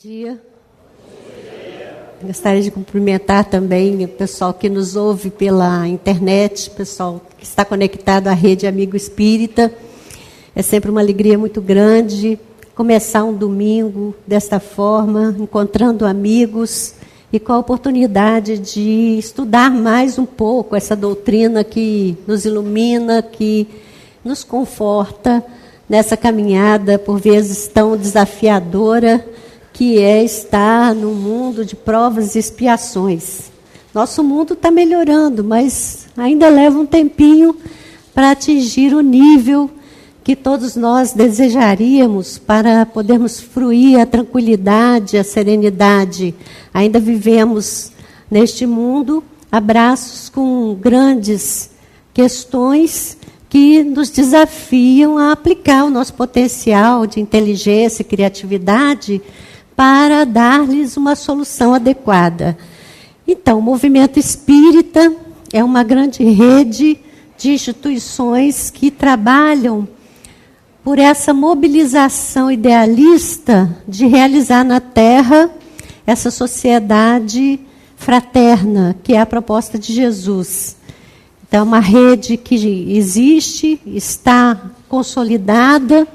dia. Gostaria de cumprimentar também o pessoal que nos ouve pela internet, o pessoal que está conectado à Rede Amigo Espírita. É sempre uma alegria muito grande começar um domingo desta forma, encontrando amigos e com a oportunidade de estudar mais um pouco essa doutrina que nos ilumina, que nos conforta nessa caminhada, por vezes tão desafiadora, que é estar num mundo de provas e expiações. Nosso mundo está melhorando, mas ainda leva um tempinho para atingir o nível que todos nós desejaríamos para podermos fruir a tranquilidade, a serenidade. Ainda vivemos neste mundo abraços com grandes questões que nos desafiam a aplicar o nosso potencial de inteligência e criatividade para dar-lhes uma solução adequada. Então, o movimento espírita é uma grande rede de instituições que trabalham por essa mobilização idealista de realizar na Terra essa sociedade fraterna, que é a proposta de Jesus. Então, é uma rede que existe, está consolidada,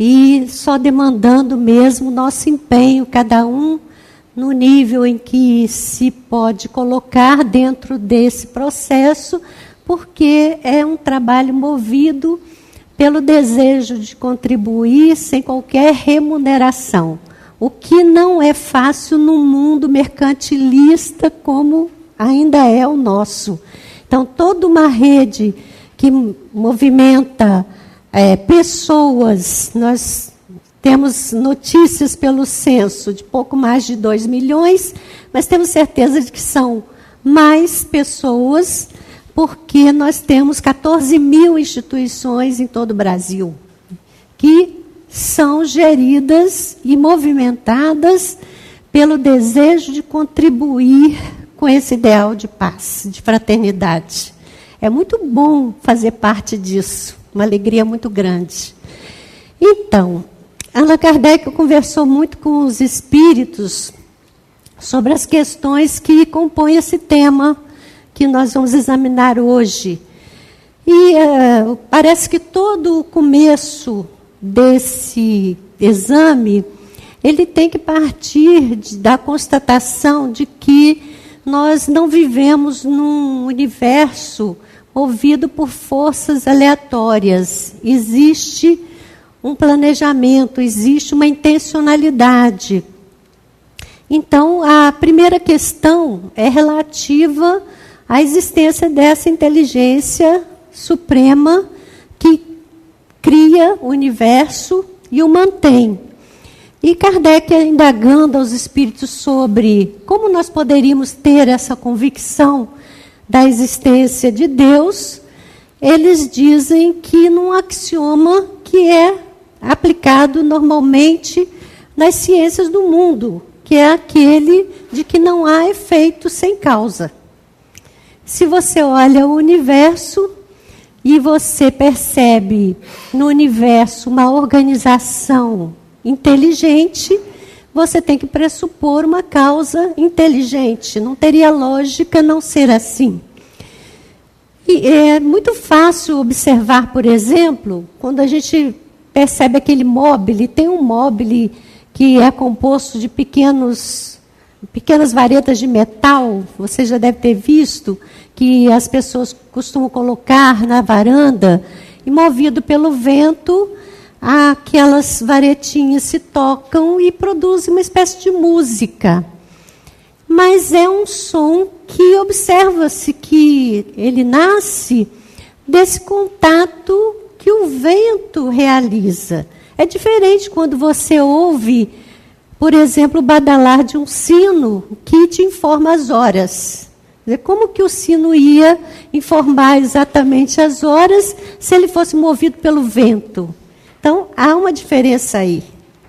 e só demandando mesmo nosso empenho, cada um no nível em que se pode colocar dentro desse processo, porque é um trabalho movido pelo desejo de contribuir sem qualquer remuneração, o que não é fácil num mundo mercantilista como ainda é o nosso. Então, toda uma rede que movimenta pessoas, nós temos notícias pelo censo de pouco mais de 2 milhões, mas temos certeza de que são mais pessoas, porque nós temos 14 mil instituições em todo o Brasil, que são geridas e movimentadas pelo desejo de contribuir com esse ideal de paz, de fraternidade. É muito bom fazer parte disso. Uma alegria muito grande. Então, Allan Kardec conversou muito com os espíritos sobre as questões que compõem esse tema que nós vamos examinar hoje. E parece que todo o começo desse exame, ele tem que partir da constatação de que nós não vivemos num universo movido por forças aleatórias. Existe um planejamento, existe uma intencionalidade. Então, a primeira questão é relativa à existência dessa inteligência suprema que cria o universo e o mantém. E Kardec, indagando aos espíritos sobre como nós poderíamos ter essa convicção da existência de Deus, eles dizem que num axioma que é aplicado normalmente nas ciências do mundo, que é aquele de que não há efeito sem causa. Se você olha o universo e você percebe no universo uma organização inteligente, você tem que pressupor uma causa inteligente. Não teria lógica não ser assim. E é muito fácil observar, por exemplo, quando a gente percebe aquele móbile, tem um móbile que é composto de pequenas varetas de metal, você já deve ter visto, que as pessoas costumam colocar na varanda, e movido pelo vento, aquelas varetinhas se tocam e produzem uma espécie de música. Mas é um som que observa-se que ele nasce desse contato que o vento realiza. É diferente quando você ouve, por exemplo, o badalar de um sino que te informa as horas. Como que o sino ia informar exatamente as horas se ele fosse movido pelo vento? Então, há uma diferença aí.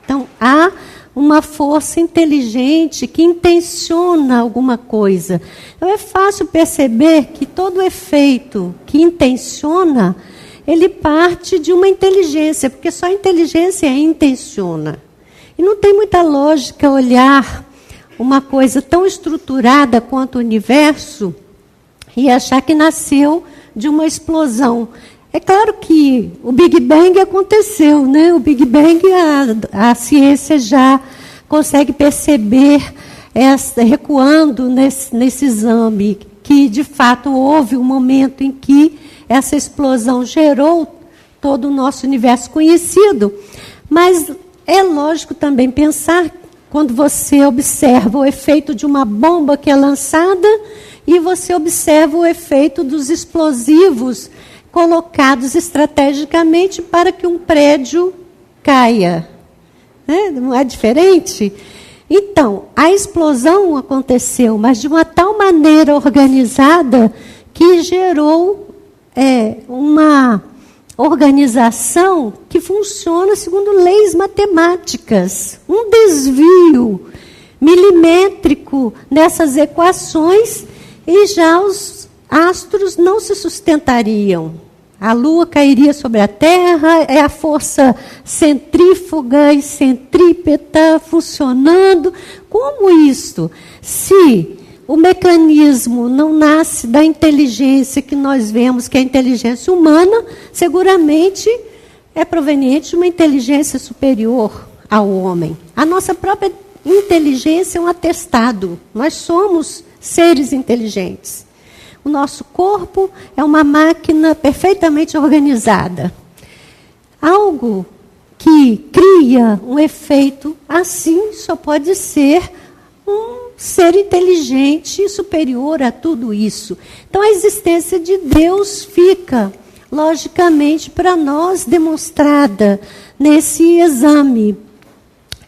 Então, há uma força inteligente que intenciona alguma coisa. Então, é fácil perceber que todo efeito que intenciona, ele parte de uma inteligência, porque só a inteligência intenciona. E E não tem muita lógica olhar uma coisa tão estruturada quanto o universo e achar que nasceu de uma explosão. É claro que o Big Bang aconteceu, né? O Big Bang, a ciência já consegue perceber, recuando nesse exame, que de fato houve um momento em que essa explosão gerou todo o nosso universo conhecido. Mas é lógico também pensar, quando você observa o efeito de uma bomba que é lançada e você observa o efeito dos explosivos colocados estrategicamente para que um prédio caia. Né? Não é diferente? Então, a explosão aconteceu, mas de uma tal maneira organizada que gerou uma organização que funciona segundo leis matemáticas. Um desvio milimétrico nessas equações e já os astros não se sustentariam. A Lua cairia sobre a Terra, é a força centrífuga e centrípeta funcionando. Como isso? Se o mecanismo não nasce da inteligência que nós vemos, que é a inteligência humana, seguramente é proveniente de uma inteligência superior ao homem. A nossa própria inteligência é um atestado. Nós somos seres inteligentes. O nosso corpo é uma máquina perfeitamente organizada. Algo que cria um efeito assim só pode ser um ser inteligente superior a tudo isso. Então, a existência de Deus fica, logicamente, para nós demonstrada nesse exame.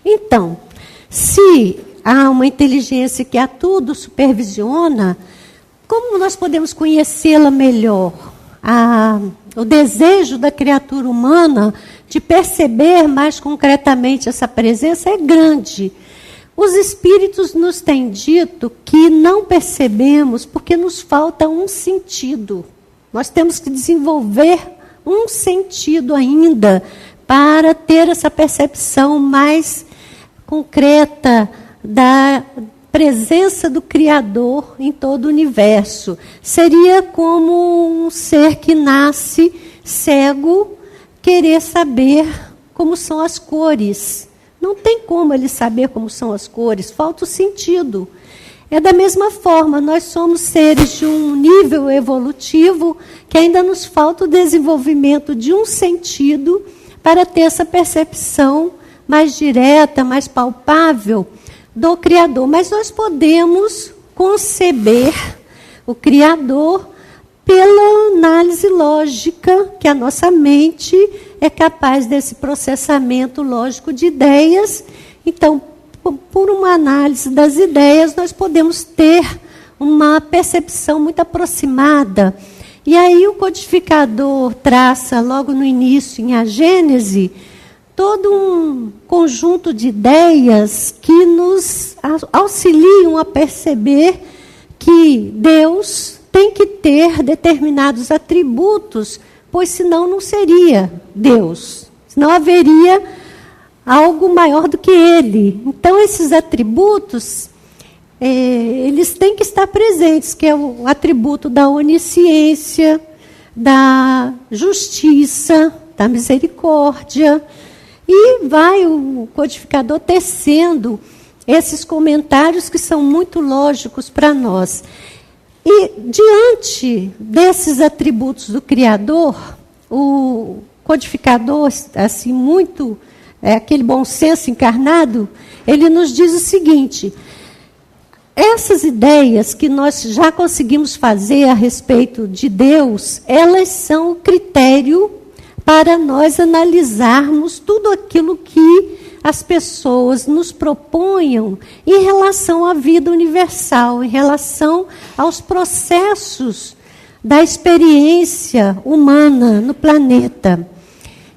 Então, se há uma inteligência que a tudo supervisiona, como nós podemos conhecê-la melhor? O desejo da criatura humana de perceber mais concretamente essa presença é grande. Os espíritos nos têm dito que não percebemos porque nos falta um sentido. Nós temos que desenvolver um sentido ainda para ter essa percepção mais concreta da presença do Criador em todo o universo. Seria como um ser que nasce cego querer saber como são as cores. Não tem como ele saber como são as cores, falta o sentido. É da mesma forma, nós somos seres de um nível evolutivo que ainda nos falta o desenvolvimento de um sentido para ter essa percepção mais direta, mais palpável do Criador. Mas nós podemos conceber o Criador pela análise lógica, que a nossa mente é capaz desse processamento lógico de ideias. Então, por uma análise das ideias, nós podemos ter uma percepção muito aproximada. E aí o codificador traça logo no início, em A Gênese, todo um conjunto de ideias que nos auxiliam a perceber que Deus tem que ter determinados atributos, pois senão não seria Deus, senão haveria algo maior do que Ele. Então, esses atributos, eles têm que estar presentes, que é o atributo da onisciência, da justiça, da misericórdia. E vai o codificador tecendo esses comentários que são muito lógicos para nós. E, diante desses atributos do Criador, o codificador, assim, muito, aquele bom senso encarnado, ele nos diz o seguinte: essas ideias que nós já conseguimos fazer a respeito de Deus, elas são o critério para nós analisarmos tudo aquilo que as pessoas nos proponham em relação à vida universal, em relação aos processos da experiência humana no planeta.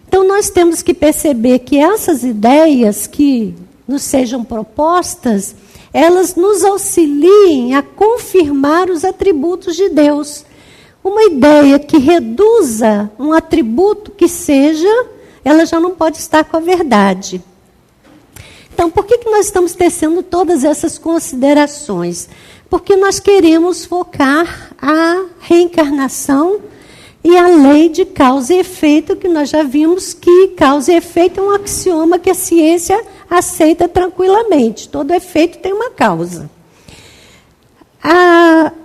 Então, nós temos que perceber que essas ideias que nos sejam propostas, elas nos auxiliem a confirmar os atributos de Deus. Uma ideia que reduza um atributo que seja, ela já não pode estar com a verdade. Então, por que nós estamos tecendo todas essas considerações? Porque nós queremos focar a reencarnação e a lei de causa e efeito, que nós já vimos que causa e efeito é um axioma que a ciência aceita tranquilamente. Todo efeito tem uma causa.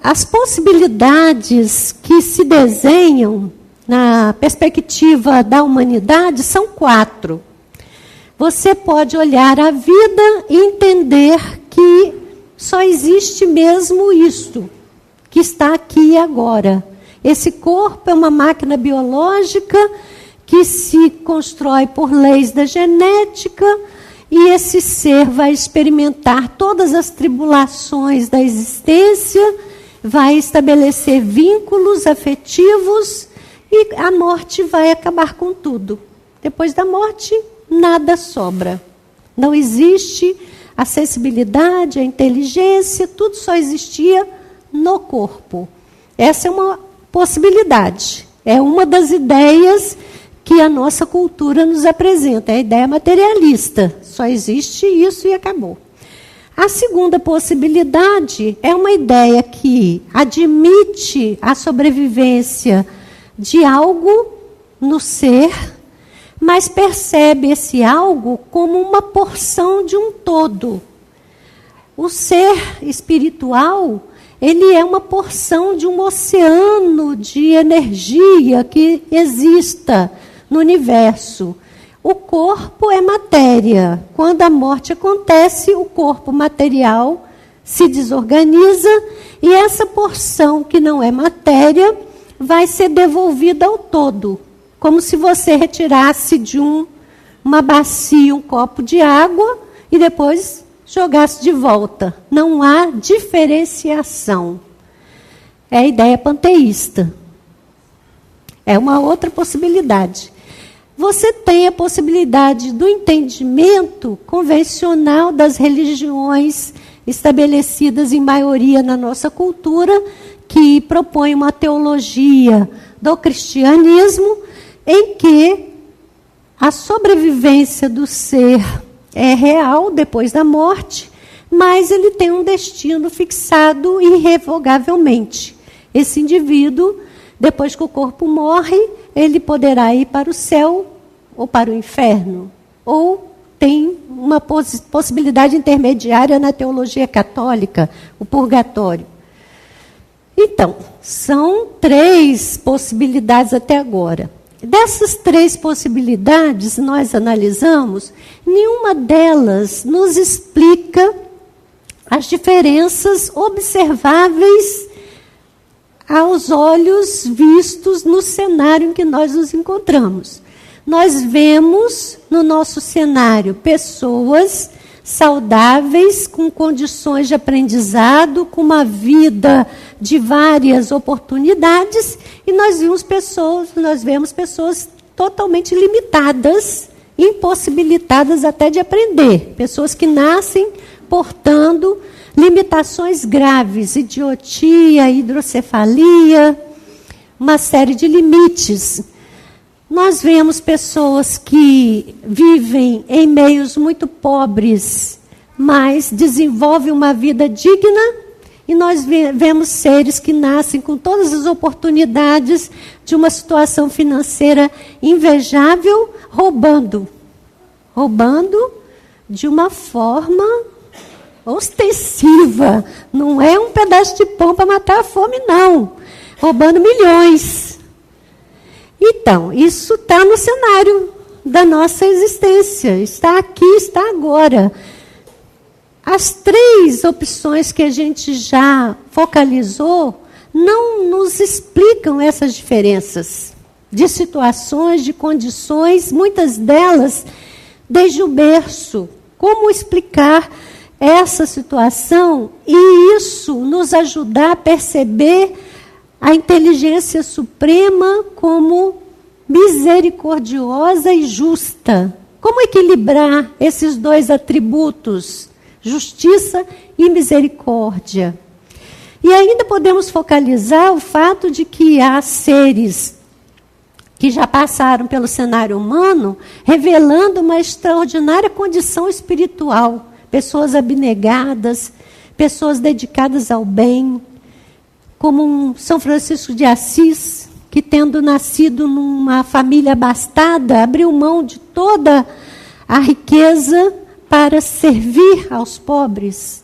As possibilidades que se desenham na perspectiva da humanidade são 4. Você pode olhar a vida e entender que só existe mesmo isto, que está aqui e agora. Esse corpo é uma máquina biológica que se constrói por leis da genética, e esse ser vai experimentar todas as tribulações da existência, vai estabelecer vínculos afetivos, e a morte vai acabar com tudo. Depois da morte, nada sobra. Não existe a sensibilidade, a inteligência, tudo só existia no corpo. Essa é uma possibilidade. É uma das ideias que a nossa cultura nos apresenta. É a ideia materialista. Só existe isso e acabou. A segunda possibilidade é uma ideia que admite a sobrevivência de algo no ser, mas percebe esse algo como uma porção de um todo. O ser espiritual, ele é uma porção de um oceano de energia que exista no universo. O corpo é matéria. Quando a morte acontece, o corpo material se desorganiza e essa porção que não é matéria vai ser devolvida ao todo. Como se você retirasse de uma bacia um copo de água e depois jogasse de volta. Não há diferenciação. É a ideia panteísta. É uma outra possibilidade. Você tem a possibilidade do entendimento convencional das religiões estabelecidas em maioria na nossa cultura, que propõe uma teologia do cristianismo, em que a sobrevivência do ser é real depois da morte, mas ele tem um destino fixado irrevogavelmente. Esse indivíduo, depois que o corpo morre, ele poderá ir para o céu ou para o inferno, ou tem uma possibilidade intermediária na teologia católica, o purgatório. Então, são 3 possibilidades até agora. Dessas 3 possibilidades, nós analisamos, nenhuma delas nos explica as diferenças observáveis aos olhos vistos no cenário em que nós nos encontramos. Nós vemos no nosso cenário pessoas saudáveis, com condições de aprendizado, com uma vida de várias oportunidades, e nós vemos pessoas totalmente limitadas, impossibilitadas até de aprender. Pessoas que nascem portando limitações graves, idiotia, hidrocefalia, uma série de limites. Nós vemos pessoas que vivem em meios muito pobres, mas desenvolvem uma vida digna, e nós vemos seres que nascem com todas as oportunidades de uma situação financeira invejável, roubando de uma forma ostensiva. Não é um pedaço de pão para matar a fome, não. Roubando milhões. Então, isso está no cenário da nossa existência. Está aqui, está agora. As 3 opções que a gente já focalizou não nos explicam essas diferenças de situações, de condições, muitas delas desde o berço. Como explicar essa situação e isso nos ajudar a perceber a inteligência suprema como misericordiosa e justa. Como equilibrar esses 2 atributos, justiça e misericórdia? E ainda podemos focalizar o fato de que há seres que já passaram pelo cenário humano, revelando uma extraordinária condição espiritual. Pessoas abnegadas, pessoas dedicadas ao bem, como um São Francisco de Assis, que tendo nascido numa família abastada, abriu mão de toda a riqueza para servir aos pobres.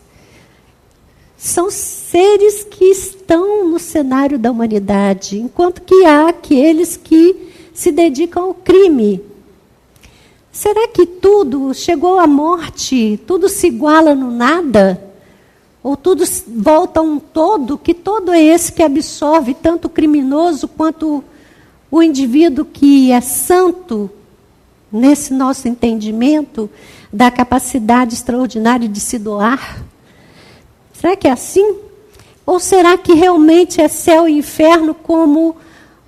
São seres que estão no cenário da humanidade, enquanto que há aqueles que se dedicam ao crime. Será que tudo chegou à morte, tudo se iguala no nada? Ou tudo volta a um todo, que todo é esse que absorve tanto o criminoso quanto o indivíduo que é santo, nesse nosso entendimento da capacidade extraordinária de se doar? Será que é assim? Ou será que realmente é céu e inferno como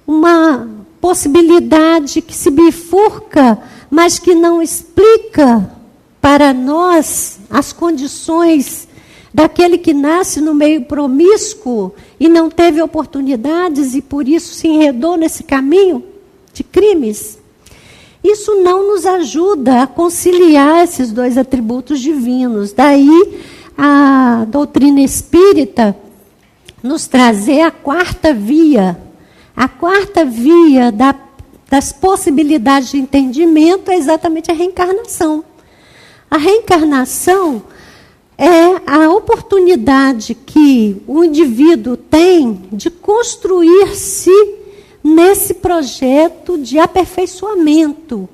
uma possibilidade que se bifurca, mas que não explica para nós as condições daquele que nasce no meio promíscuo e não teve oportunidades e por isso se enredou nesse caminho de crimes? Isso não nos ajuda a conciliar esses dois atributos divinos. Daí a doutrina espírita nos trazer a quarta via. A quarta via das possibilidades de entendimento é exatamente a reencarnação. A reencarnação é a oportunidade que o indivíduo tem de construir-se nesse projeto de aperfeiçoamento.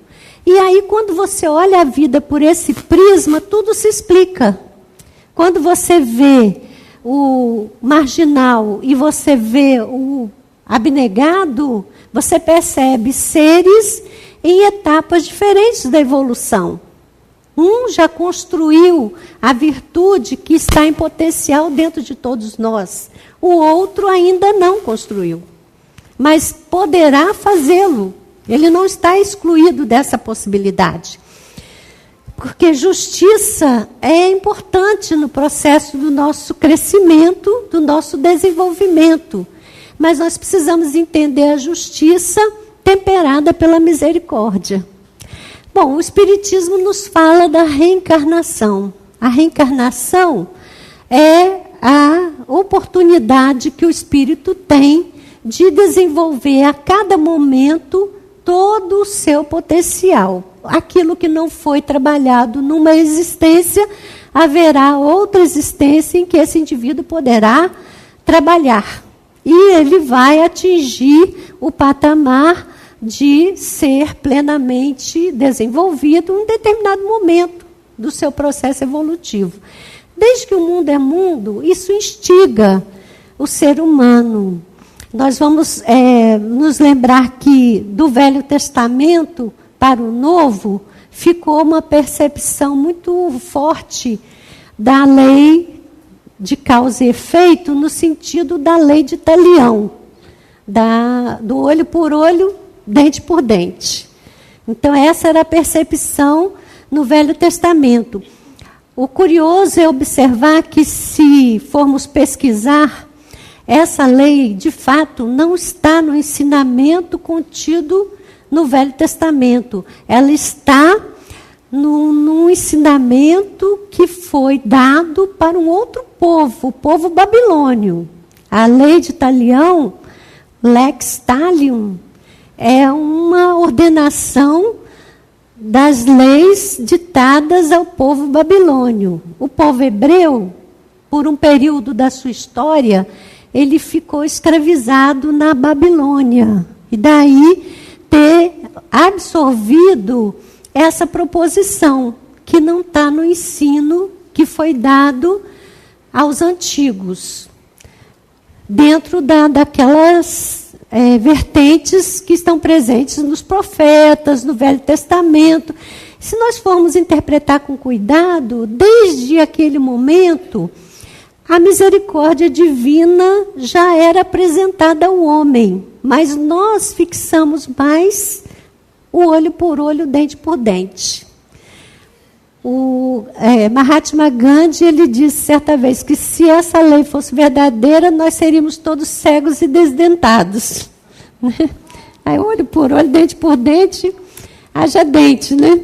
E aí, quando você olha a vida por esse prisma, tudo se explica. Quando você vê o marginal e você vê o abnegado, você percebe seres em etapas diferentes da evolução. Um já construiu a virtude que está em potencial dentro de todos nós. O outro ainda não construiu, mas poderá fazê-lo. Ele não está excluído dessa possibilidade. Porque justiça é importante no processo do nosso crescimento, do nosso desenvolvimento. Mas nós precisamos entender a justiça temperada pela misericórdia. Bom, o Espiritismo nos fala da reencarnação. A reencarnação é a oportunidade que o espírito tem de desenvolver a cada momento todo o seu potencial. Aquilo que não foi trabalhado numa existência, haverá outra existência em que esse indivíduo poderá trabalhar. E ele vai atingir o patamar de ser plenamente desenvolvido em um determinado momento do seu processo evolutivo. Desde que o mundo é mundo, isso instiga o ser humano. Nós vamos nos lembrar que do Velho Testamento para o Novo ficou uma percepção muito forte da lei de causa e efeito, no sentido da lei de Talião, do olho por olho, dente por dente. Então, essa era a percepção no Velho Testamento. O curioso é observar que, se formos pesquisar, essa lei, de fato, não está no ensinamento contido no Velho Testamento. Ela está num ensinamento que foi dado para um outro povo, o povo babilônio. A lei de Talião, Lex Talium, é uma ordenação das leis ditadas ao povo babilônio. O povo hebreu, por um período da sua história, ele ficou escravizado na Babilônia. E daí ter absorvido essa proposição, que não está no ensino que foi dado aos antigos, dentro daquelas vertentes que estão presentes nos profetas, no Velho Testamento. Se nós formos interpretar com cuidado, desde aquele momento, a misericórdia divina já era apresentada ao homem, mas nós fixamos mais o olho por olho, dente por dente. O Mahatma Gandhi, ele disse certa vez que se essa lei fosse verdadeira, nós seríamos todos cegos e desdentados. Aí olho por olho, dente por dente, haja dente, né?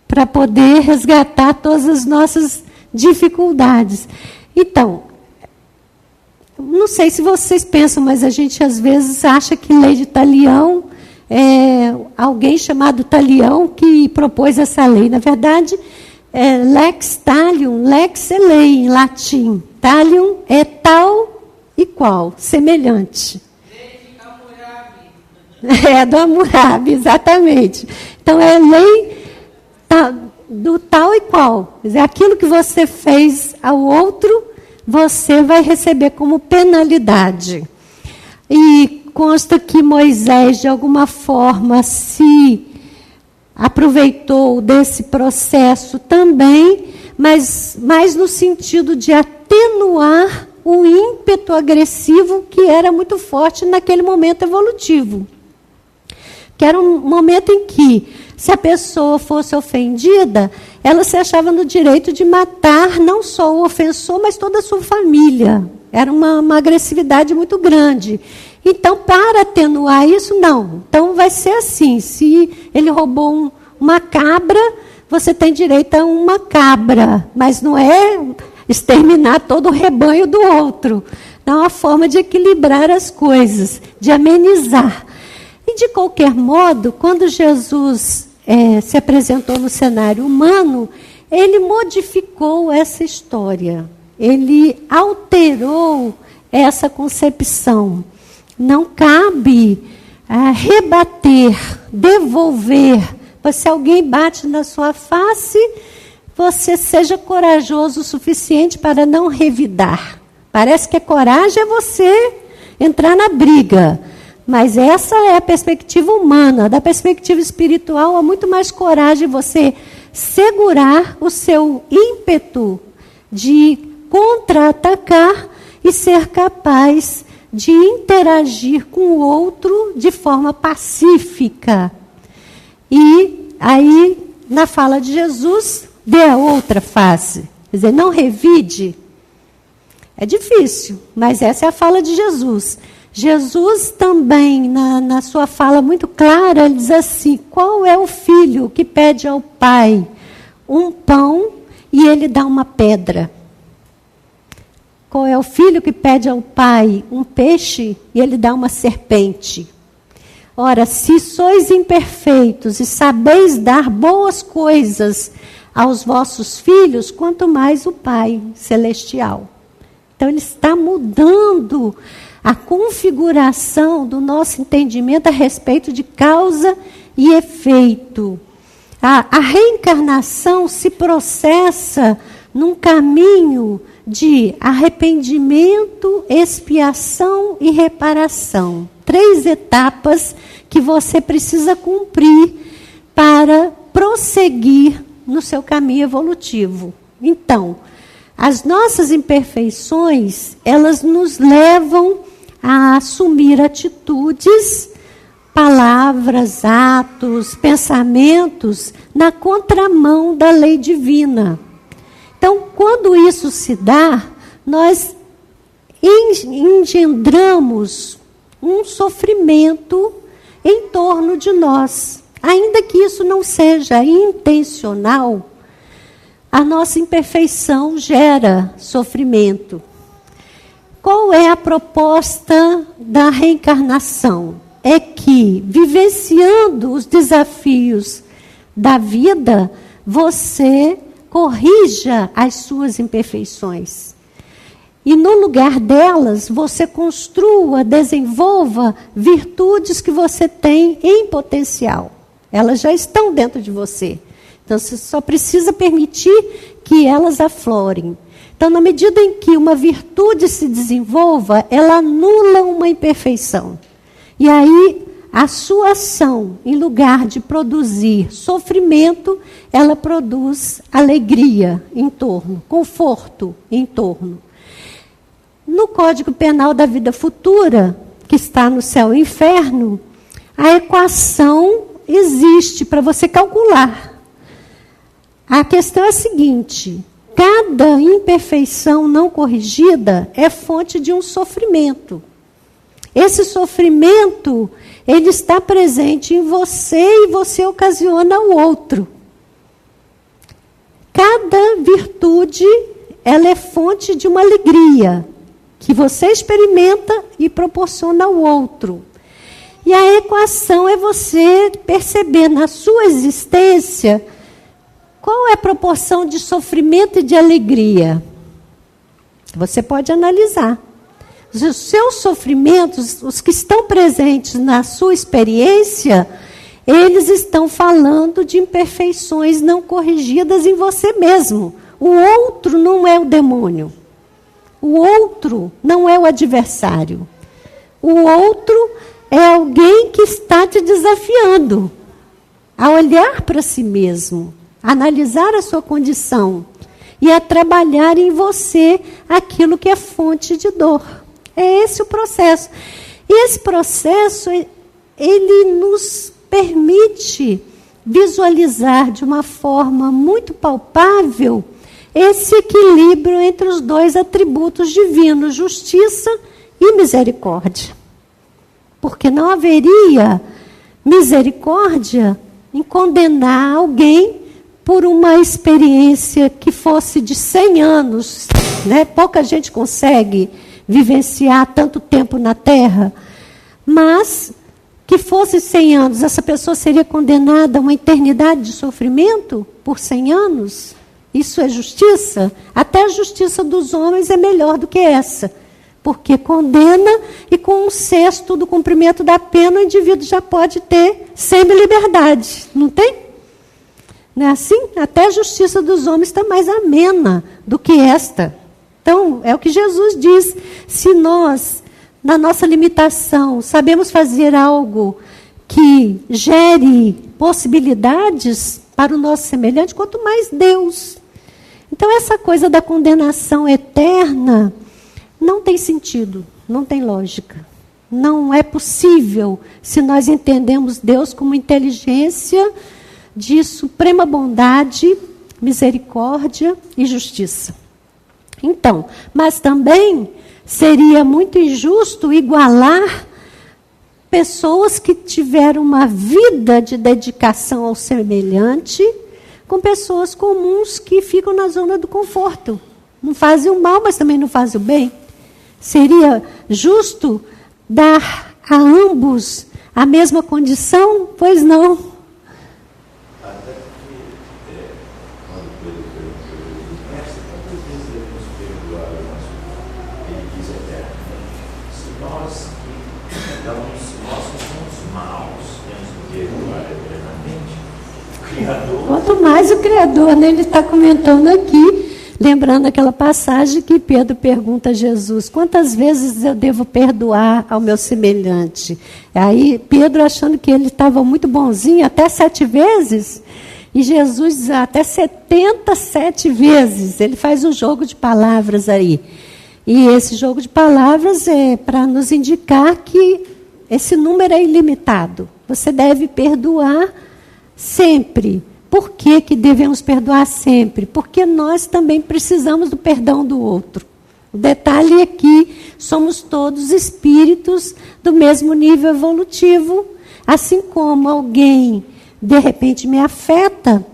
Para poder resgatar todas as nossas dificuldades. Então, não sei se vocês pensam, mas a gente às vezes acha que lei de talião é alguém chamado Talião que propôs essa lei. Na verdade, lex talium, lex é lei em latim. Talium é tal e qual, semelhante. É do Hammurabi, exatamente. Então, é lei do tal e qual. Quer dizer, aquilo que você fez ao outro, você vai receber como penalidade. E consta que Moisés, de alguma forma, se aproveitou desse processo também, mas mais no sentido de atenuar o ímpeto agressivo que era muito forte naquele momento evolutivo. Que era um momento em que, se a pessoa fosse ofendida, ela se achava no direito de matar não só o ofensor, mas toda a sua família. Era uma agressividade muito grande. Então, para atenuar isso, não. Então, vai ser assim, se ele roubou uma cabra, você tem direito a uma cabra, mas não é exterminar todo o rebanho do outro. É uma forma de equilibrar as coisas, de amenizar. E, de qualquer modo, quando Jesus se apresentou no cenário humano, ele modificou essa história. Ele alterou essa concepção. Não cabe rebater, devolver. Se alguém bate na sua face, você seja corajoso o suficiente para não revidar. Parece que a coragem é você entrar na briga. Mas essa é a perspectiva humana. Da perspectiva espiritual, há muito mais coragem você segurar o seu ímpeto de contra-atacar e ser capaz de interagir com o outro de forma pacífica. E aí, na fala de Jesus, dê a outra face. Quer dizer, não revide. É difícil, mas essa é a fala de Jesus. Jesus também, na sua fala muito clara, ele diz assim: qual é o filho que pede ao pai um pão e ele dá uma pedra? Qual é o filho que pede ao pai um peixe e ele dá uma serpente? Ora, se sois imperfeitos e sabeis dar boas coisas aos vossos filhos, quanto mais o Pai Celestial. Então, ele está mudando a configuração do nosso entendimento a respeito de causa e efeito. A reencarnação se processa num caminho de arrependimento, expiação e reparação. 3 etapas que você precisa cumprir para prosseguir no seu caminho evolutivo. Então, as nossas imperfeições, elas nos levam a assumir atitudes, palavras, atos, pensamentos na contramão da lei divina. Então, quando isso se dá, nós engendramos um sofrimento em torno de nós. Ainda que isso não seja intencional, a nossa imperfeição gera sofrimento. Qual é a proposta da reencarnação? É que, vivenciando os desafios da vida, você corrija as suas imperfeições. E no lugar delas, você construa, desenvolva virtudes que você tem em potencial. Elas já estão dentro de você. Então, você só precisa permitir que elas aflorem. Então, na medida em que uma virtude se desenvolva, ela anula uma imperfeição. E aí, a sua ação, em lugar de produzir sofrimento, ela produz alegria em torno, conforto em torno. No Código Penal da Vida Futura, que está no céu e inferno, a equação existe para você calcular. A questão é a seguinte: cada imperfeição não corrigida é fonte de um sofrimento. Esse sofrimento, ele está presente em você e você ocasiona o outro. Cada virtude, ela é fonte de uma alegria que você experimenta e proporciona ao outro. E a equação é você perceber na sua existência qual é a proporção de sofrimento e de alegria. Você pode analisar. Os seus sofrimentos, os que estão presentes na sua experiência, eles estão falando de imperfeições não corrigidas em você mesmo. O outro não é o demônio. O outro não é o adversário. O outro é alguém que está te desafiando a olhar para si mesmo, a analisar a sua condição e a trabalhar em você aquilo que é fonte de dor. É esse o processo. E esse processo, ele nos permite visualizar de uma forma muito palpável esse equilíbrio entre os dois atributos divinos, justiça e misericórdia. Porque não haveria misericórdia em condenar alguém por uma experiência que fosse de 100 anos. Né? Pouca gente consegue vivenciar tanto tempo na Terra, mas que fosse 100 anos, essa pessoa seria condenada a uma eternidade de sofrimento por 100 anos? Isso é justiça? Até a justiça dos homens é melhor do que essa, porque condena e com 1/6 do cumprimento da pena o indivíduo já pode ter semi-liberdade, não tem? Não é assim? Até a justiça dos homens está mais amena do que esta. Então, é o que Jesus diz. Se nós, na nossa limitação, sabemos fazer algo que gere possibilidades para o nosso semelhante, quanto mais Deus. Então, essa coisa da condenação eterna não tem sentido, não tem lógica. Não é possível se nós entendemos Deus como inteligência de suprema bondade, misericórdia e justiça. Então, mas também seria muito injusto igualar pessoas que tiveram uma vida de dedicação ao semelhante com pessoas comuns que ficam na zona do conforto. Não fazem o mal, mas também não fazem o bem. Seria justo dar a ambos a mesma condição? Pois não. Até porque, quando Pedro perguntou, mestre, quantas vezes devemos perdoar o nosso irmão? Ele diz eternamente. Se nós que somos maus, temos que perdoar eternamente, o Criador... Quanto mais o Criador, né? Ele está comentando aqui, lembrando aquela passagem que Pedro pergunta a Jesus, quantas vezes eu devo perdoar ao meu semelhante? Aí Pedro, achando que ele estava muito bonzinho, até 7 vezes, e Jesus diz até 77 vezes. Ele faz um jogo de palavras aí. E esse jogo de palavras é para nos indicar que esse número é ilimitado. Você deve perdoar sempre. Por que devemos perdoar sempre? Porque nós também precisamos do perdão do outro. O detalhe é que somos todos espíritos do mesmo nível evolutivo. Assim como alguém, de repente, me afeta,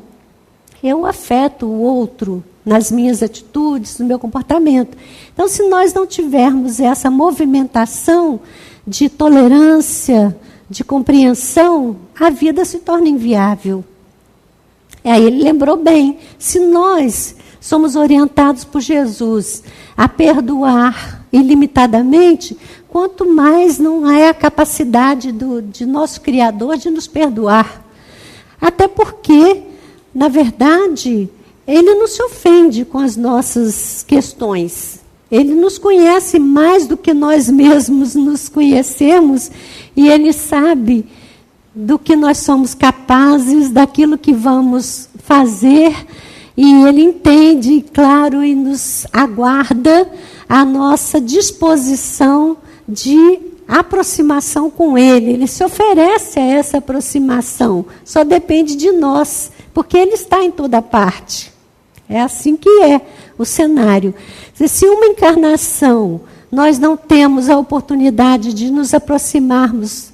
eu afeto o outro nas minhas atitudes, no meu comportamento. Então, se nós não tivermos essa movimentação de tolerância, de compreensão, a vida se torna inviável. Aí ele lembrou bem, se nós somos orientados por Jesus a perdoar ilimitadamente, quanto mais não é a capacidade de nosso Criador de nos perdoar. Até porque, na verdade, Ele não se ofende com as nossas questões. Ele nos conhece mais do que nós mesmos nos conhecemos e Ele sabe do que nós somos capazes, daquilo que vamos fazer, e Ele entende, claro, e nos aguarda a nossa disposição de aproximação com Ele. Ele se oferece a essa aproximação, só depende de nós, porque Ele está em toda parte. É assim que é o cenário. Se uma encarnação nós não temos a oportunidade de nos aproximarmos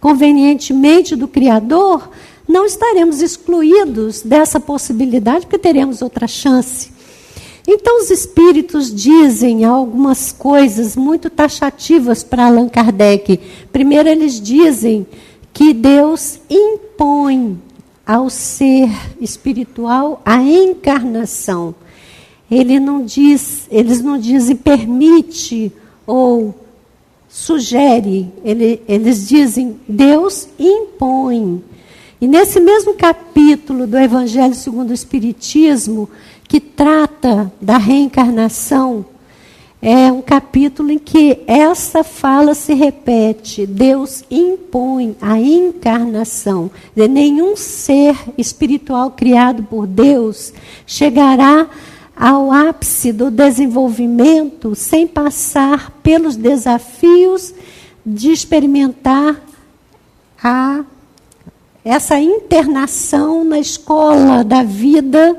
convenientemente do Criador, não estaremos excluídos dessa possibilidade, porque teremos outra chance. Então, os espíritos dizem algumas coisas muito taxativas para Allan Kardec. Primeiro, eles dizem que Deus impõe ao ser espiritual a encarnação. Eles não dizem permite ou sugere, eles dizem Deus impõe. E nesse mesmo capítulo do Evangelho segundo o Espiritismo, que trata da reencarnação, é um capítulo em que essa fala se repete. Deus impõe a encarnação. Nenhum ser espiritual criado por Deus chegará ao ápice do desenvolvimento sem passar pelos desafios de experimentar essa internação na escola da vida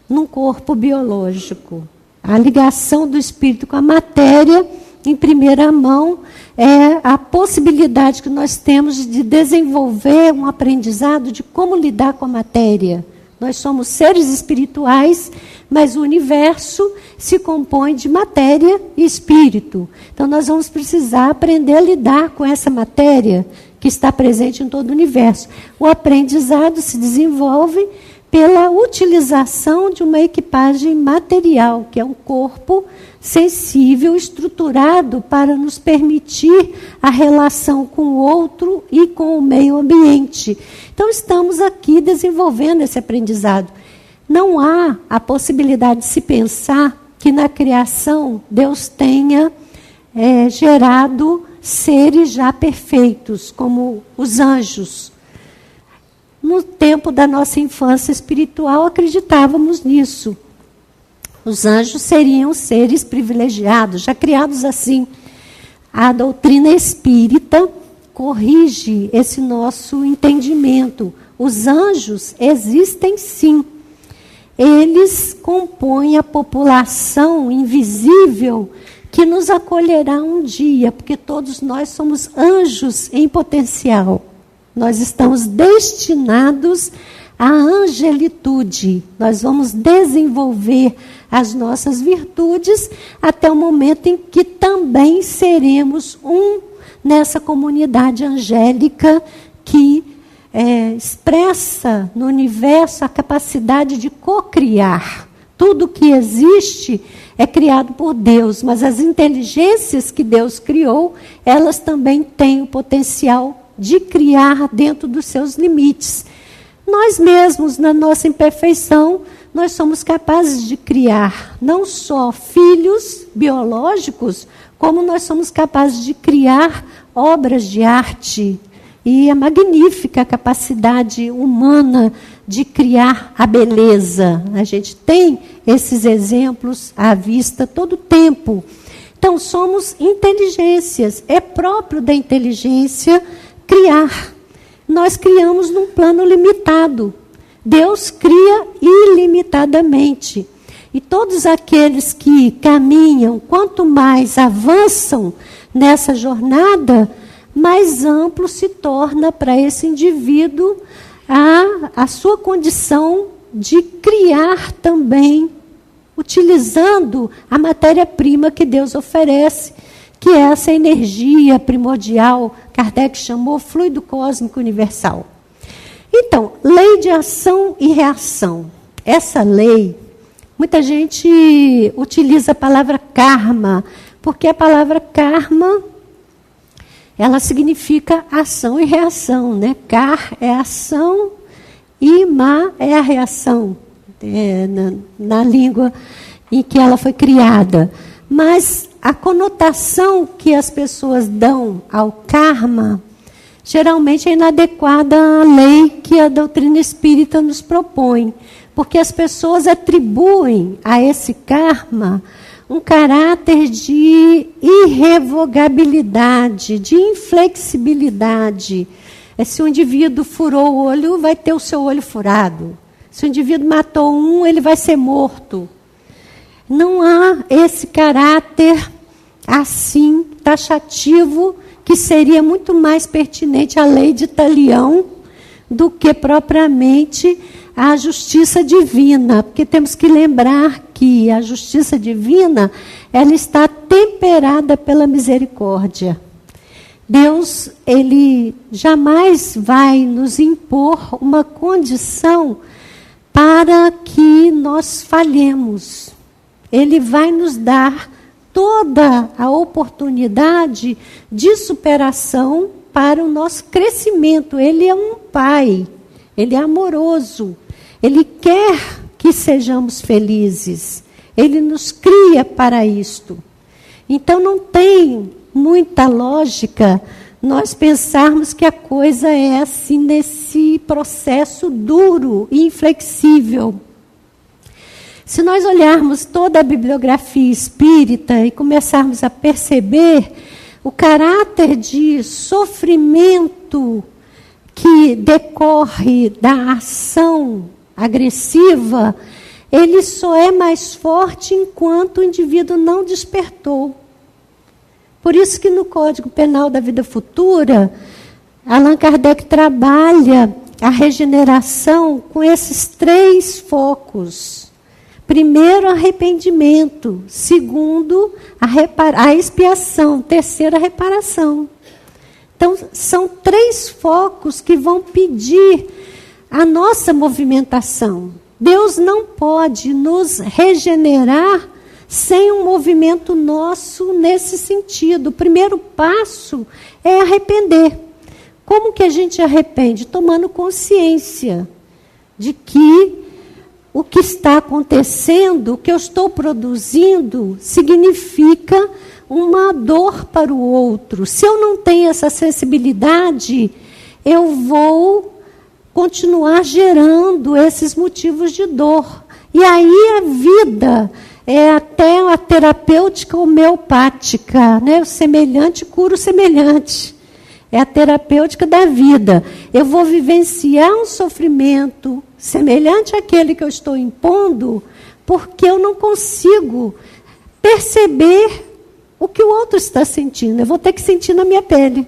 num corpo biológico. A ligação do espírito com a matéria, em primeira mão, é a possibilidade que nós temos de desenvolver um aprendizado de como lidar com a matéria. Nós somos seres espirituais, mas o universo se compõe de matéria e espírito. Então, nós vamos precisar aprender a lidar com essa matéria que está presente em todo o universo. O aprendizado se desenvolve pela utilização de uma equipagem material, que é um corpo sensível, estruturado para nos permitir a relação com o outro e com o meio ambiente. Então, estamos aqui desenvolvendo esse aprendizado. Não há a possibilidade de se pensar que na criação Deus tenha gerado seres já perfeitos, como os anjos. No tempo da nossa infância espiritual, acreditávamos nisso. Os anjos seriam seres privilegiados, já criados assim. A doutrina espírita corrige esse nosso entendimento. Os anjos existem sim. Eles compõem a população invisível que nos acolherá um dia, porque todos nós somos anjos em potencial. Nós estamos destinados à angelitude. Nós vamos desenvolver as nossas virtudes até o momento em que também seremos nessa comunidade angélica que expressa no universo a capacidade de cocriar. Tudo que existe é criado por Deus, mas as inteligências que Deus criou, elas também têm o potencial de criar dentro dos seus limites. Nós mesmos, na nossa imperfeição, nós somos capazes de criar não só filhos biológicos, como nós somos capazes de criar obras de arte. E a magnífica capacidade humana de criar a beleza. A gente tem esses exemplos à vista todo o tempo. Então, somos inteligências. É próprio da inteligência criar. Nós criamos num plano limitado. Deus cria ilimitadamente. E todos aqueles que caminham, quanto mais avançam nessa jornada, mais amplo se torna para esse indivíduo a sua condição de criar também, utilizando a matéria-prima que Deus oferece, que é essa energia primordial, Kardec chamou fluido cósmico universal. Então, lei de ação e reação. Essa lei, muita gente utiliza a palavra karma, porque a palavra karma, ela significa ação e reação, né? Kar é ação e ma é a reação, na língua em que ela foi criada. Mas a conotação que as pessoas dão ao karma, geralmente é inadequada à lei que a doutrina espírita nos propõe, porque as pessoas atribuem a esse karma um caráter de irrevogabilidade, de inflexibilidade. Se o indivíduo furou o olho, vai ter o seu olho furado. Se o indivíduo matou ele vai ser morto. Não há esse caráter assim taxativo que seria muito mais pertinente à lei de Talião do que propriamente a justiça divina, porque temos que lembrar que a justiça divina, ela está temperada pela misericórdia. Deus, ele jamais vai nos impor uma condição para que nós falhemos. Ele vai nos dar toda a oportunidade de superação para o nosso crescimento. Ele é um pai, ele é amoroso, ele quer que sejamos felizes, ele nos cria para isto. Então não tem muita lógica nós pensarmos que a coisa é assim nesse processo duro e inflexível. Se nós olharmos toda a bibliografia espírita e começarmos a perceber o caráter de sofrimento que decorre da ação agressiva, ele só é mais forte enquanto o indivíduo não despertou. Por isso que no Código Penal da Vida Futura, Allan Kardec trabalha a regeneração com esses 3 focos. Primeiro, arrependimento. Segundo, a expiação. Terceiro, a reparação. Então, são 3 focos que vão pedir a nossa movimentação. Deus não pode nos regenerar sem um movimento nosso nesse sentido. O primeiro passo é arrepender. Como que a gente arrepende? Tomando consciência de que o que está acontecendo, o que eu estou produzindo, significa uma dor para o outro. Se eu não tenho essa sensibilidade, eu vou continuar gerando esses motivos de dor. E aí a vida é até uma terapêutica homeopática, né? O semelhante cura o semelhante. É a terapêutica da vida. Eu vou vivenciar um sofrimento semelhante àquele que eu estou impondo, porque eu não consigo perceber o que o outro está sentindo. Eu vou ter que sentir na minha pele.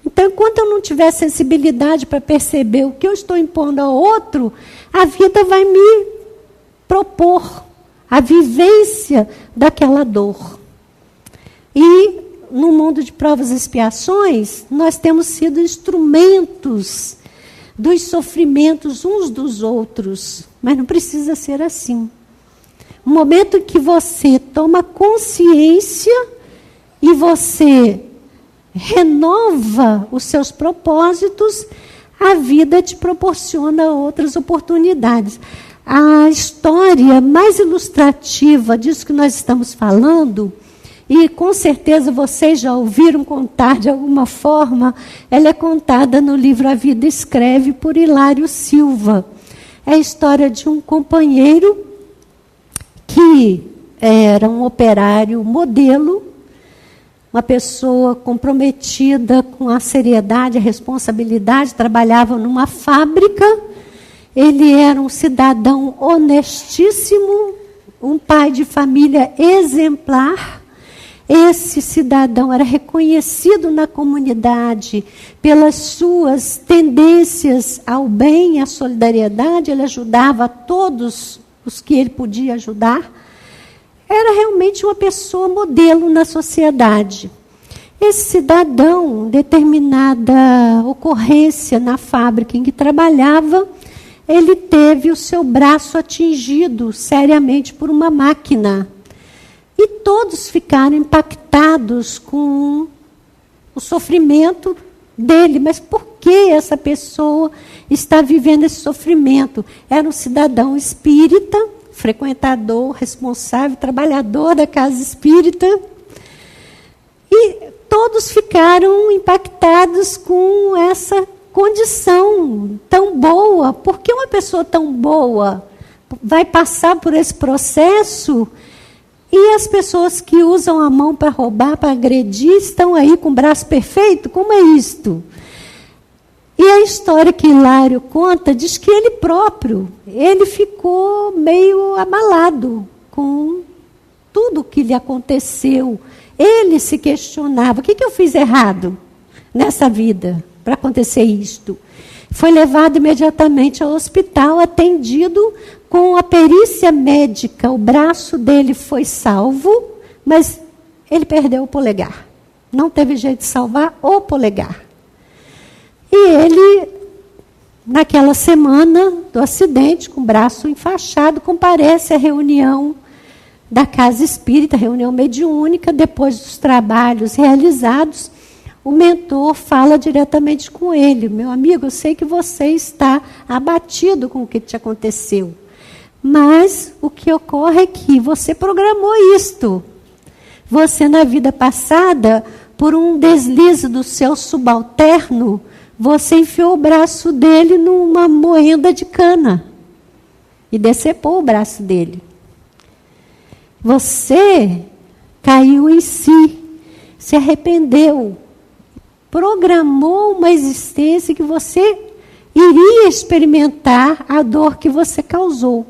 Então, enquanto eu não tiver sensibilidade para perceber o que eu estou impondo ao outro, a vida vai me propor a vivência daquela dor. E no mundo de provas e expiações, nós temos sido instrumentos dos sofrimentos uns dos outros. Mas não precisa ser assim. No momento que você toma consciência e você renova os seus propósitos, a vida te proporciona outras oportunidades. A história mais ilustrativa disso que nós estamos falando, e com certeza vocês já ouviram contar de alguma forma, ela é contada no livro A Vida Escreve, por Hilário Silva. É a história de um companheiro que era um operário modelo, uma pessoa comprometida com a seriedade, a responsabilidade, trabalhava numa fábrica. Ele era um cidadão honestíssimo, um pai de família exemplar. Esse cidadão era reconhecido na comunidade pelas suas tendências ao bem, à solidariedade. Ele ajudava a todos os que ele podia ajudar. Era realmente uma pessoa modelo na sociedade. Esse cidadão, determinada ocorrência na fábrica em que trabalhava, ele teve o seu braço atingido seriamente por uma máquina. E todos ficaram impactados com o sofrimento dele. Mas por que essa pessoa está vivendo esse sofrimento? Era um cidadão espírita, frequentador, responsável, trabalhador da casa espírita. E todos ficaram impactados com essa condição tão boa. Por que uma pessoa tão boa vai passar por esse processo? E as pessoas que usam a mão para roubar, para agredir, estão aí com o braço perfeito? Como é isto? E a história que Hilário conta diz que ele próprio, ele ficou meio abalado com tudo tudo o que lhe aconteceu, ele se questionava: o que eu fiz errado nessa vida para acontecer isto? Foi levado imediatamente ao hospital, atendido com a perícia médica. O braço dele foi salvo, mas ele perdeu o polegar. Não teve jeito de salvar o polegar. E ele, naquela semana do acidente, com o braço enfaixado, comparece à reunião da Casa Espírita, reunião mediúnica. Depois dos trabalhos realizados, o mentor fala diretamente com ele: meu amigo, eu sei que você está abatido com o que te aconteceu, mas o que ocorre é que você programou isto. Você, na vida passada, por um deslize do seu subalterno, você enfiou o braço dele numa moenda de cana e decepou o braço dele. Você caiu em si, se arrependeu, programou uma existência que você iria experimentar a dor que você causou.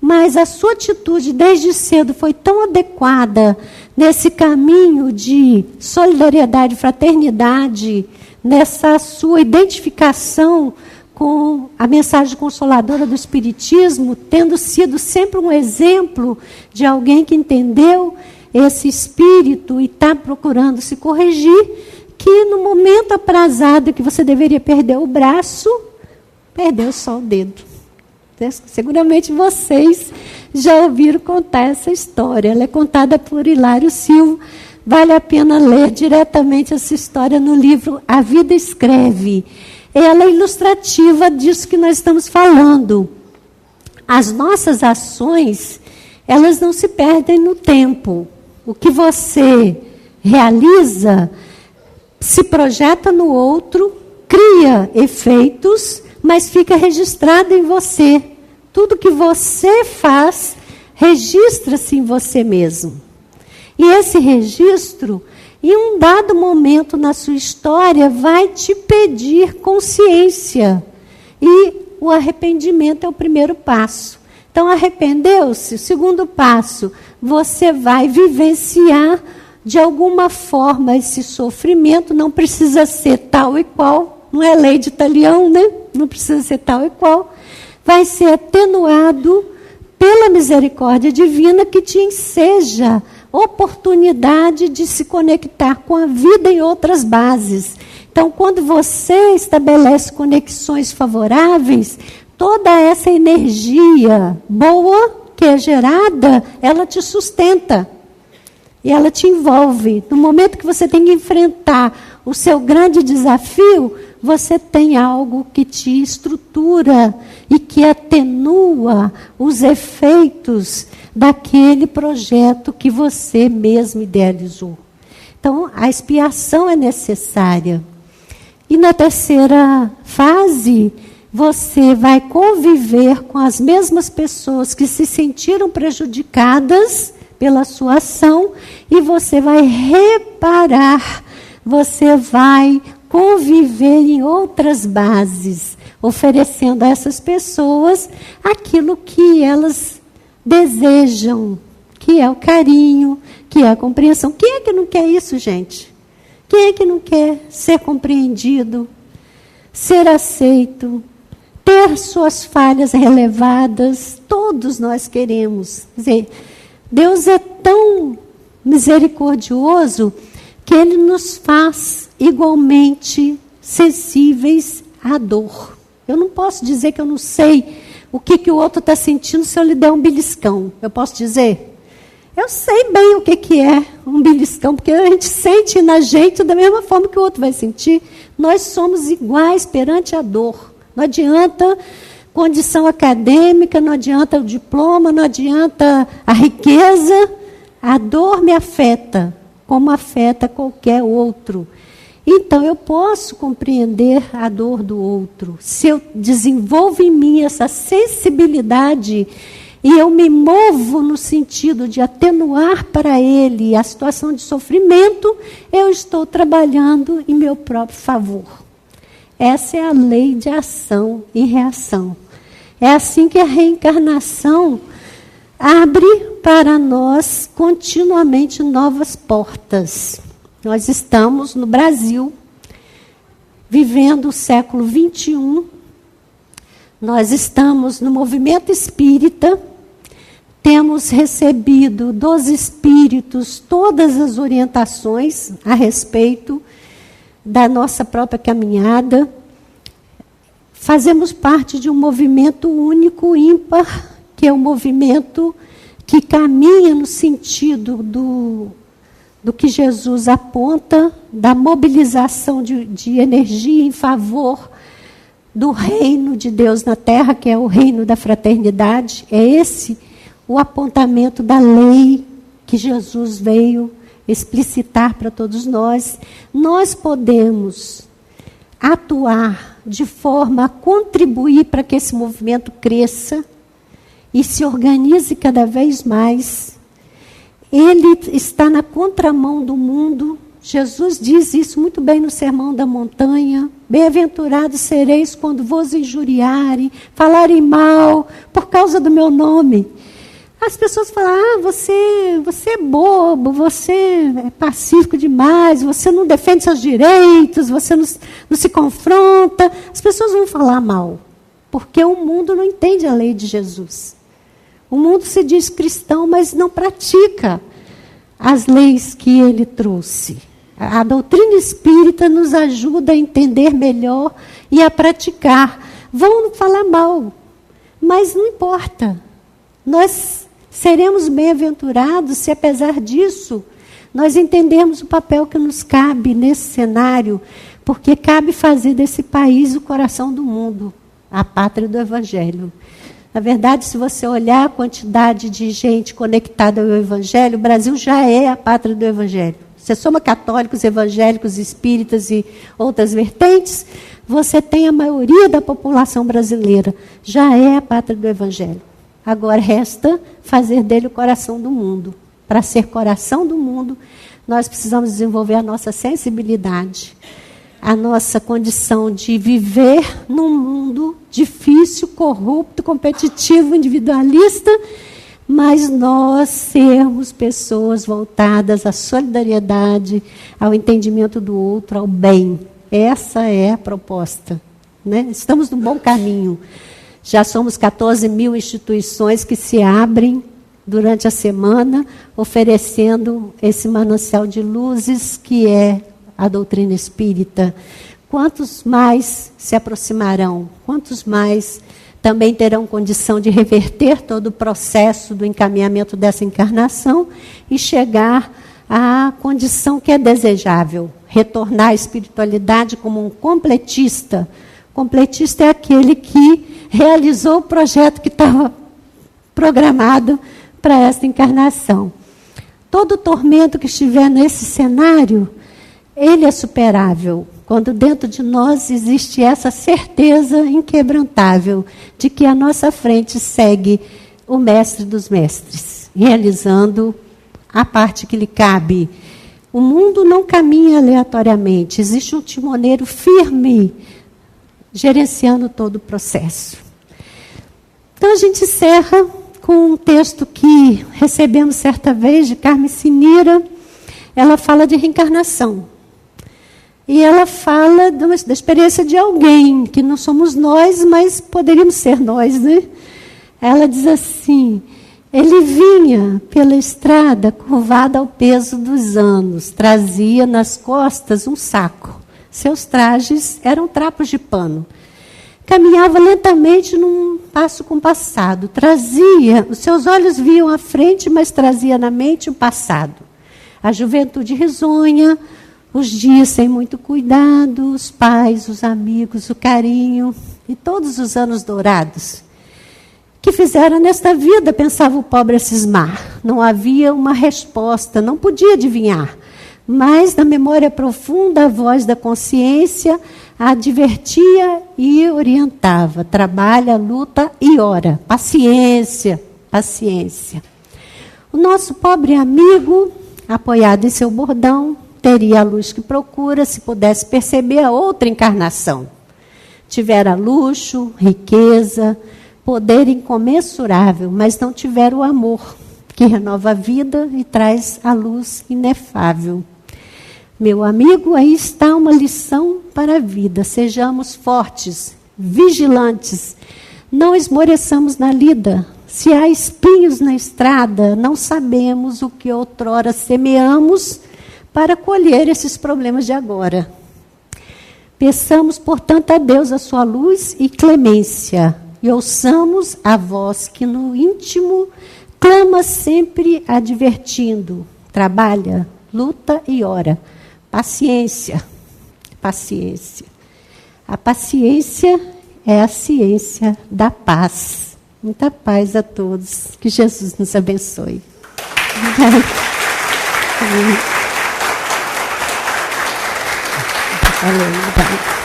Mas a sua atitude desde cedo foi tão adequada nesse caminho de solidariedade, fraternidade, nessa sua identificação com a mensagem consoladora do Espiritismo, tendo sido sempre um exemplo de alguém que entendeu esse espírito e está procurando se corrigir, que no momento aprazado que você deveria perder o braço, perdeu só o dedo. Seguramente vocês já ouviram contar essa história. Ela é contada por Hilário Silva. Vale a pena ler diretamente essa história no livro A Vida Escreve. Ela é ilustrativa disso que nós estamos falando. As nossas ações, elas não se perdem no tempo. O que você realiza se projeta no outro, cria efeitos, mas fica registrado em você. Tudo que você faz, registra-se em você mesmo. E esse registro, em um dado momento na sua história, vai te pedir consciência. E o arrependimento é o primeiro passo. Então, arrependeu-se, o segundo passo, você vai vivenciar de alguma forma esse sofrimento. Não precisa ser tal e qual, não é lei de talião, né? Não precisa ser tal e qual. Vai ser atenuado pela misericórdia divina que te enseja oportunidade de se conectar com a vida em outras bases. Então, quando você estabelece conexões favoráveis, toda essa energia boa que é gerada, ela te sustenta. E ela te envolve. No momento que você tem que enfrentar o seu grande desafio, você tem algo que te estrutura e que atenua os efeitos daquele projeto que você mesmo idealizou. Então, a expiação é necessária. E na terceira fase, você vai conviver com as mesmas pessoas que se sentiram prejudicadas pela sua ação, e você vai reparar, você vai conviver em outras bases, oferecendo a essas pessoas aquilo que elas desejam, que é o carinho, que é a compreensão. Quem é que não quer isso, gente? Quem é que não quer ser compreendido, ser aceito, ter suas falhas relevadas? Todos nós queremos. Quer dizer, Deus é tão misericordioso que Ele nos faz igualmente sensíveis à dor. Eu não posso dizer que eu não sei o que o outro está sentindo se eu lhe der um beliscão. Eu posso dizer? Eu sei bem o que é um beliscão, porque a gente sente na gente da mesma forma que o outro vai sentir. Nós somos iguais perante a dor. Não adianta condição acadêmica, não adianta o diploma, não adianta a riqueza. A dor me afeta, como afeta qualquer outro. Então, eu posso compreender a dor do outro. Se eu desenvolvo em mim essa sensibilidade e eu me movo no sentido de atenuar para ele a situação de sofrimento, eu estou trabalhando em meu próprio favor. Essa é a lei de ação e reação. É assim que a reencarnação abre para nós continuamente novas portas. Nós estamos no Brasil, vivendo o século 21. Nós estamos no movimento espírita, temos recebido dos espíritos todas as orientações a respeito da nossa própria caminhada. Fazemos parte de um movimento único, ímpar, que é um movimento que caminha no sentido do que Jesus aponta, da mobilização de energia em favor do reino de Deus na terra, que é o reino da fraternidade. É esse o apontamento da lei que Jesus veio explicitar para todos nós. Nós podemos atuar de forma a contribuir para que esse movimento cresça e se organize cada vez mais. Ele está na contramão do mundo. Jesus diz isso muito bem no Sermão da Montanha. Bem-aventurados sereis quando vos injuriarem, falarem mal por causa do meu nome. As pessoas falam, você é bobo, você é pacífico demais, você não defende seus direitos, você não se confronta. As pessoas vão falar mal, porque o mundo não entende a lei de Jesus. O mundo se diz cristão, mas não pratica as leis que ele trouxe. A doutrina espírita nos ajuda a entender melhor e a praticar. Vão falar mal, mas não importa. Nós seremos bem-aventurados se, apesar disso, nós entendermos o papel que nos cabe nesse cenário, porque cabe fazer desse país o coração do mundo, a pátria do Evangelho. Na verdade, se você olhar a quantidade de gente conectada ao Evangelho, o Brasil já é a pátria do Evangelho. Você soma católicos, evangélicos, espíritas e outras vertentes, você tem a maioria da população brasileira. Já é a pátria do Evangelho. Agora resta fazer dele o coração do mundo. Para ser coração do mundo, nós precisamos desenvolver a nossa sensibilidade, a nossa condição de viver num mundo difícil, corrupto, competitivo, individualista, mas nós sermos pessoas voltadas à solidariedade, ao entendimento do outro, ao bem. Essa é a proposta, né? Estamos no bom caminho. Já somos 14 mil instituições que se abrem durante a semana, oferecendo esse manancial de luzes que é a doutrina espírita. Quantos mais se aproximarão? Quantos mais também terão condição de reverter todo o processo do encaminhamento dessa encarnação e chegar à condição que é desejável, retornar à espiritualidade como um completista. Completista é aquele que realizou o projeto que estava programado para essa encarnação. Todo tormento que estiver nesse cenário, ele é superável, quando dentro de nós existe essa certeza inquebrantável de que à nossa frente segue o mestre dos mestres, realizando a parte que lhe cabe. O mundo não caminha aleatoriamente, existe um timoneiro firme, gerenciando todo o processo. Então a gente encerra com um texto que recebemos certa vez de Carmen Sinira. Ela fala de reencarnação. E ela fala da experiência de alguém, que não somos nós, mas poderíamos ser nós, né? Ela diz assim: ele vinha pela estrada curvado ao peso dos anos, trazia nas costas um saco. Seus trajes eram trapos de pano. Caminhava lentamente num passo compassado. Os seus olhos viam à frente, mas trazia na mente o passado. A juventude risonha, os dias sem muito cuidado, os pais, os amigos, o carinho e todos os anos dourados que fizeram nesta vida, pensava o pobre a cismar. Não havia uma resposta, não podia adivinhar. Mas na memória profunda, a voz da consciência a advertia e orientava. Trabalha, luta e ora. Paciência, paciência. O nosso pobre amigo, apoiado em seu bordão, teria a luz que procura se pudesse perceber a outra encarnação. Tivera luxo, riqueza, poder incomensurável, mas não tiveram o amor, que renova a vida e traz a luz inefável. Meu amigo, aí está uma lição para a vida. Sejamos fortes, vigilantes, não esmoreçamos na lida. Se há espinhos na estrada, não sabemos o que outrora semeamos para colher esses problemas de agora. Peçamos, portanto, a Deus a sua luz e clemência, e ouçamos a voz que no íntimo clama sempre advertindo. Trabalha, luta e ora. Paciência, paciência. A paciência é a ciência da paz. Muita paz a todos. Que Jesus nos abençoe. Valeu,